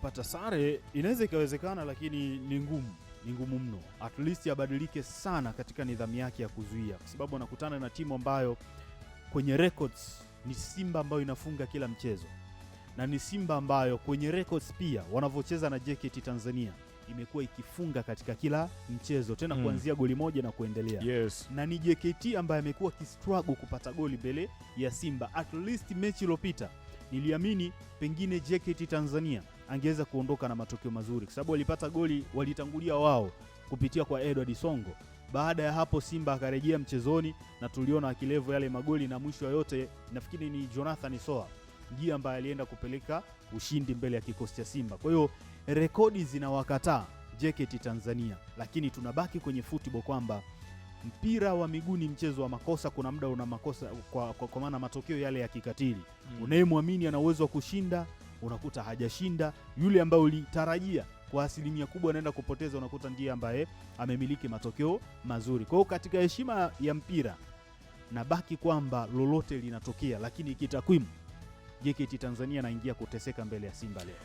kupata sare inaweza ikawezekana, lakini ni ngumu mno. At least abadilike sana katika nidhamu yake ya kuzuia, kwa sababu anakutana na timu ambayo kwenye records ni Simba ambayo inafunga kila mchezo, na ni Simba ambayo kwenye records pia wanavyocheza na JKT Tanzania imekuwa ikifunga katika kila mchezo, tena kuanzia goli moja na kuendelea. Yes. Na ni JKT ambaye amekuwa kistruggle kupata goli mbele ya Simba. At least mechi iliyopita niliamini pengine JKT Tanzania angeweza kuondoka na matokeo mazuri, kwa sababu walipata goli, walitangulia wao kupitia kwa Edward Songo. Baada ya hapo Simba akarejea mchezoni na tuliona akilevo yale magoli, na mwisho yote nafikiri ni Jonathan Soa ndiye ambaye alienda kupeleka ushindi mbele ya kikosi cha Simba. Kwa hiyo rekodi zinawakataa JKT Tanzania, lakini tunabaki kwenye football kwamba mpira wa miguu ni mchezo wa makosa. Kuna muda una makosa kwa maana matokeo yale ya kikatili. Unayemwamini ana uwezo wa kushinda unakuta hajashinda, yule ambaye ulitarajia kwa asilimia kubwa anaenda kupoteza unakuta ndiye ambaye amemiliki matokeo mazuri. Kwa hiyo katika heshima ya mpira nabaki kwamba lolote linatokea, lakini kitakwimu JKT Tanzania anaingia kuteseka mbele ya Simba leo.